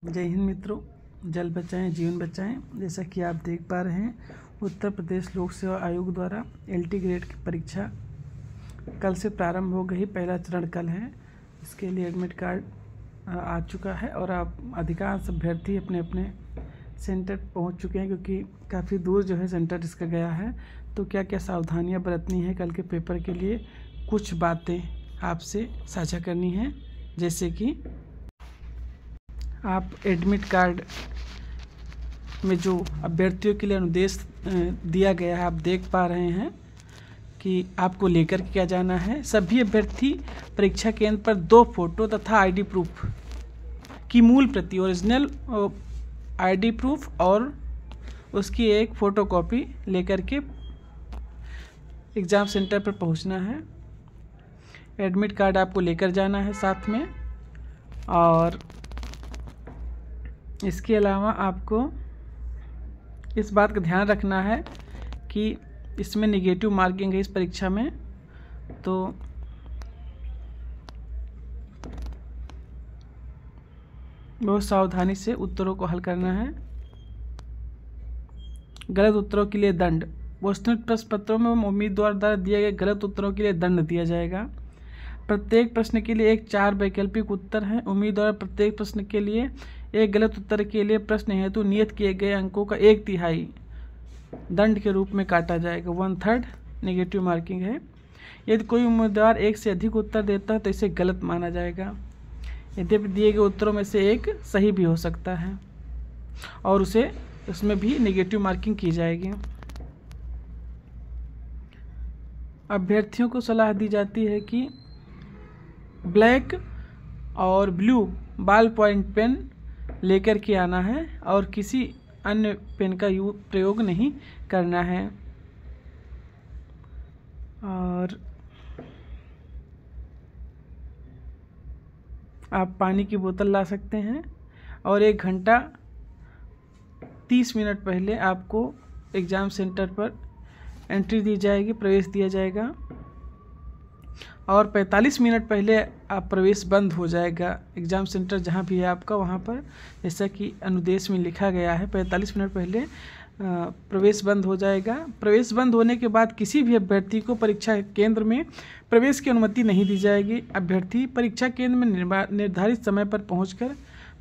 जय हिंद मित्रों, जल बचाएं जीवन बचाएं। जैसा कि आप देख पा रहे हैं, उत्तर प्रदेश लोक सेवा आयोग द्वारा LT ग्रेड की परीक्षा कल से प्रारंभ हो गई। पहला चरण कल है। इसके लिए एडमिट कार्ड आ चुका है और आप अधिकांश अभ्यर्थी अपने अपने सेंटर पहुंच चुके हैं, क्योंकि काफ़ी दूर जो है सेंटर इसका गया है। तो क्या क्या सावधानियां बरतनी है कल के पेपर के लिए, कुछ बातें आपसे साझा करनी है। जैसे कि आप एडमिट कार्ड में जो अभ्यर्थियों के लिए अनुदेश दिया गया है, आप देख पा रहे हैं कि आपको लेकर के क्या जाना है। सभी अभ्यर्थी परीक्षा केंद्र पर 2 फोटो तथा ID प्रूफ की मूल प्रति, ओरिजिनल ID प्रूफ और उसकी एक फ़ोटोकॉपी लेकर के एग्ज़ाम सेंटर पर पहुंचना है। एडमिट कार्ड आपको लेकर जाना है साथ में। और इसके अलावा आपको इस बात का ध्यान रखना है कि इसमें नेगेटिव मार्किंग है इस परीक्षा में, तो बहुत सावधानी से उत्तरों को हल करना है। गलत उत्तरों के लिए दंड। वस्तुनिष्ठ प्रश्न पत्रों में उम्मीदवार द्वारा दिए गए गलत उत्तरों के लिए दंड दिया जाएगा। प्रत्येक प्रश्न के लिए एक 4 वैकल्पिक उत्तर हैं। उम्मीदवार प्रत्येक प्रश्न के लिए एक गलत उत्तर के लिए प्रश्न हेतु नियत किए गए अंकों का 1/3 दंड के रूप में काटा जाएगा। 1/3 नेगेटिव मार्किंग है। यदि कोई उम्मीदवार एक से अधिक उत्तर देता है तो इसे गलत माना जाएगा। यद्यपि दिए गए उत्तरों में से एक सही भी हो सकता है और उसमें भी नेगेटिव मार्किंग की जाएगी। अभ्यर्थियों को सलाह दी जाती है कि ब्लैक और ब्लू बॉल पॉइंट पेन लेकर के आना है और किसी अन्य पेन का प्रयोग नहीं करना है। और आप पानी की बोतल ला सकते हैं और 1 घंटा 30 मिनट पहले आपको एग्ज़ाम सेंटर पर एंट्री दी जाएगी, प्रवेश दिया जाएगा और 45 मिनट पहले आप प्रवेश बंद हो जाएगा। एग्ज़ाम सेंटर जहाँ भी है आपका, वहाँ पर जैसा कि अनुदेश में लिखा गया है 45 मिनट पहले प्रवेश बंद हो जाएगा। प्रवेश बंद होने के बाद किसी भी अभ्यर्थी को परीक्षा केंद्र में प्रवेश की अनुमति नहीं दी जाएगी। अभ्यर्थी परीक्षा केंद्र में निर्धारित समय पर पहुंचकर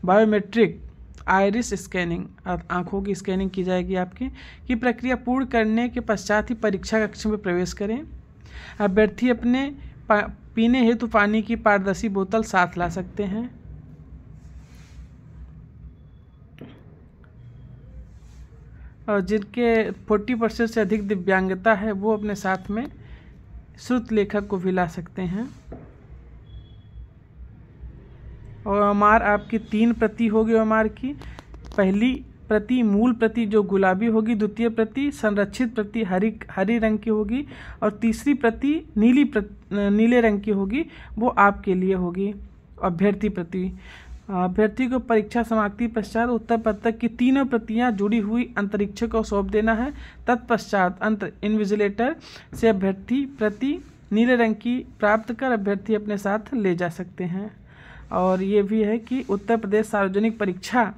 बायोमेट्रिक आइरिस स्कैनिंग, आँखों की स्कैनिंग की जाएगी आपकी, की प्रक्रिया पूर्ण करने के पश्चात ही परीक्षा कक्ष में प्रवेश करें। अभ्यर्थी अपने पीने हेतु पानी की पारदर्शी बोतल साथ ला सकते हैं। और जिनके 40% से अधिक दिव्यांगता है वो अपने साथ में श्रुत लेखक को भी ला सकते हैं। और OMR आपकी 3 प्रति होगी। OMR की पहली प्रति मूल प्रति जो गुलाबी होगी, द्वितीय प्रति संरक्षित प्रति हरी रंग की होगी और तीसरी प्रति नीले रंग की होगी, वो आपके लिए होगी। अभ्यर्थी प्रति, अभ्यर्थी को परीक्षा समाप्ति पश्चात उत्तर पत्रक की 3 प्रतियां जुड़ी हुई अंतरिक्ष को सौंप देना है। तत्पश्चात इन्विजिलेटर से अभ्यर्थी प्रति नीले रंग की प्राप्त कर अभ्यर्थी अपने साथ ले जा सकते हैं। और ये भी है कि उत्तर प्रदेश सार्वजनिक परीक्षा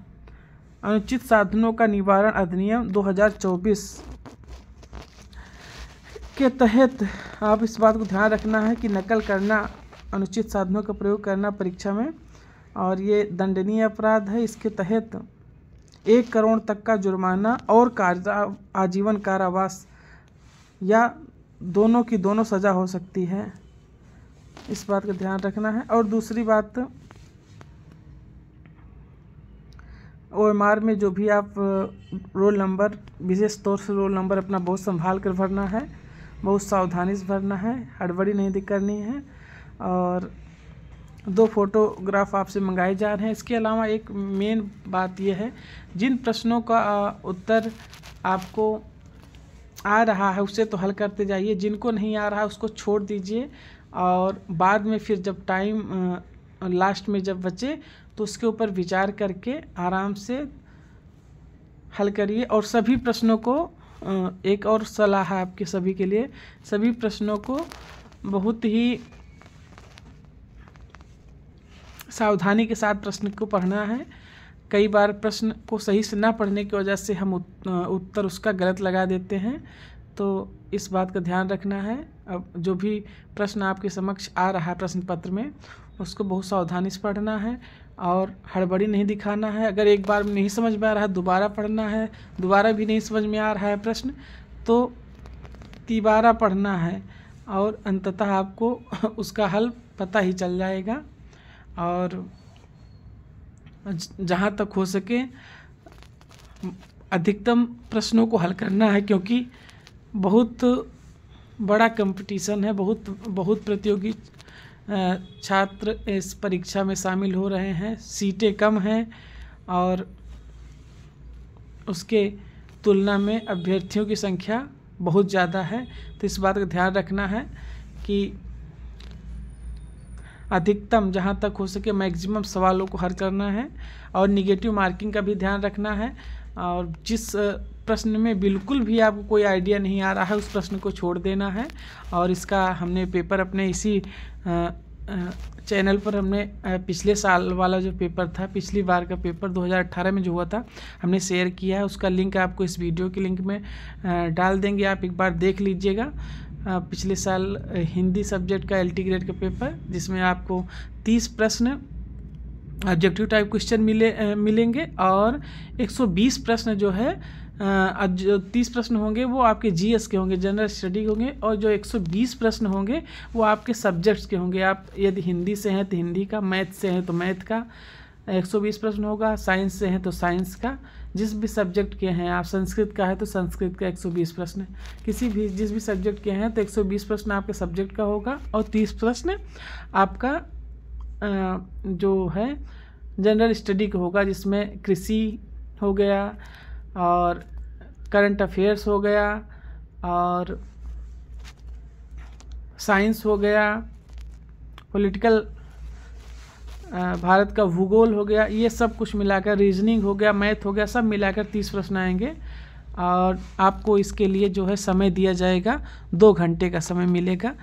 अनुचित साधनों का निवारण अधिनियम 2024 के तहत आप इस बात को ध्यान रखना है कि नकल करना, अनुचित साधनों का प्रयोग करना परीक्षा में, और ये दंडनीय अपराध है। इसके तहत 1 करोड़ तक का जुर्माना और आजीवन कारावास या दोनों की दोनों सज़ा हो सकती है। इस बात का ध्यान रखना है। और दूसरी बात, OMR में जो भी आप रोल नंबर, विशेष तौर से रोल नंबर अपना बहुत संभाल कर भरना है, बहुत सावधानी से भरना है, हड़बड़ी नहीं करनी है। और 2 फोटोग्राफ आपसे मंगाए जा रहे हैं। इसके अलावा एक मेन बात यह है, जिन प्रश्नों का उत्तर आपको आ रहा है उससे तो हल करते जाइए, जिनको नहीं आ रहा है उसको छोड़ दीजिए और बाद में फिर जब टाइम लास्ट में जब बचे तो उसके ऊपर विचार करके आराम से हल करिए। और सभी प्रश्नों को, एक और सलाह है आपके सभी के लिए, सभी प्रश्नों को बहुत ही सावधानी के साथ प्रश्न को पढ़ना है। कई बार प्रश्न को सही से ना पढ़ने की वजह से हम उत्तर उसका गलत लगा देते हैं, तो इस बात का ध्यान रखना है। अब जो भी प्रश्न आपके समक्ष आ रहा है प्रश्न पत्र में, उसको बहुत सावधानी से पढ़ना है और हड़बड़ी नहीं दिखाना है। अगर एक बार में नहीं समझ में आ रहा है दोबारा पढ़ना है, दोबारा भी नहीं समझ में आ रहा है प्रश्न तो तिबारा पढ़ना है और अंततः आपको उसका हल पता ही चल जाएगा। और जहाँ तक हो सके अधिकतम प्रश्नों को हल करना है, क्योंकि बहुत बड़ा कंपटीशन है, बहुत प्रतियोगी छात्र इस परीक्षा में शामिल हो रहे हैं, सीटें कम हैं और उसके तुलना में अभ्यर्थियों की संख्या बहुत ज़्यादा है। तो इस बात का ध्यान रखना है कि अधिकतम जहाँ तक हो सके मैक्सिमम सवालों को हल करना है और निगेटिव मार्किंग का भी ध्यान रखना है। और जिस प्रश्न में बिल्कुल भी आपको कोई आइडिया नहीं आ रहा है उस प्रश्न को छोड़ देना है। और इसका हमने पेपर अपने इसी चैनल पर हमने पिछले साल वाला जो पेपर था, पिछली बार का पेपर 2018 में जो हुआ था, हमने शेयर किया है। उसका लिंक आपको इस वीडियो के लिंक में डाल देंगे, आप एक बार देख लीजिएगा। पिछले साल हिंदी सब्जेक्ट का LT ग्रेड का पेपर, जिसमें आपको 30 प्रश्न ऑब्जेक्टिव टाइप क्वेश्चन मिलेंगे और 120 प्रश्न जो है जो 30 प्रश्न होंगे वो आपके GS के होंगे, जनरल स्टडी होंगे, और जो 120 प्रश्न होंगे वो आपके सब्जेक्ट्स के होंगे। आप यदि हिंदी से हैं तो हिंदी का, मैथ से हैं तो मैथ का 120 प्रश्न होगा, साइंस से हैं तो साइंस का, जिस भी सब्जेक्ट के हैं आप, संस्कृत का है तो संस्कृत का 120 प्रश्न, जिस भी सब्जेक्ट के हैं तो 120 प्रश्न आपके सब्जेक्ट का होगा और 30 प्रश्न आपका जो है जनरल स्टडी का होगा, जिसमें कृषि हो गया और करंट अफेयर्स हो गया और साइंस हो गया, पॉलिटिकल भारत का भूगोल हो गया, ये सब कुछ मिलाकर, रीजनिंग हो गया, मैथ हो गया, सब मिलाकर 30 प्रश्न आएंगे। और आपको इसके लिए जो है समय दिया जाएगा, 2 घंटे का समय मिलेगा।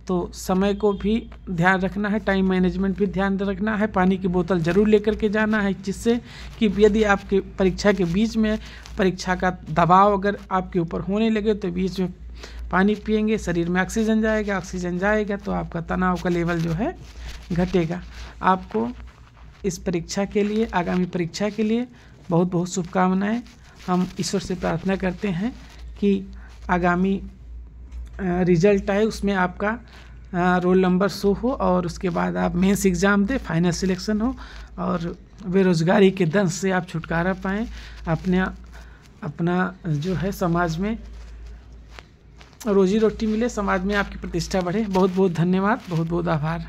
तो समय को भी ध्यान रखना है, टाइम मैनेजमेंट भी ध्यान रखना है, पानी की बोतल ज़रूर लेकर के जाना है, जिससे कि यदि आपके परीक्षा के बीच में परीक्षा का दबाव अगर आपके ऊपर होने लगे तो बीच में पानी पिएंगे, शरीर में ऑक्सीजन जाएगा तो आपका तनाव का लेवल जो है घटेगा। आपको इस परीक्षा के लिए, आगामी परीक्षा के लिए बहुत बहुत शुभकामनाएं। हम ईश्वर से प्रार्थना करते हैं कि आगामी रिजल्ट आए उसमें आपका रोल नंबर शो हो और उसके बाद आप मेंस एग्ज़ाम दें, फाइनल सिलेक्शन हो और बेरोज़गारी के दंश से आप छुटकारा पाएँ, अपना जो है समाज में रोजी रोटी मिले, समाज में आपकी प्रतिष्ठा बढ़े। बहुत बहुत धन्यवाद, बहुत बहुत आभार।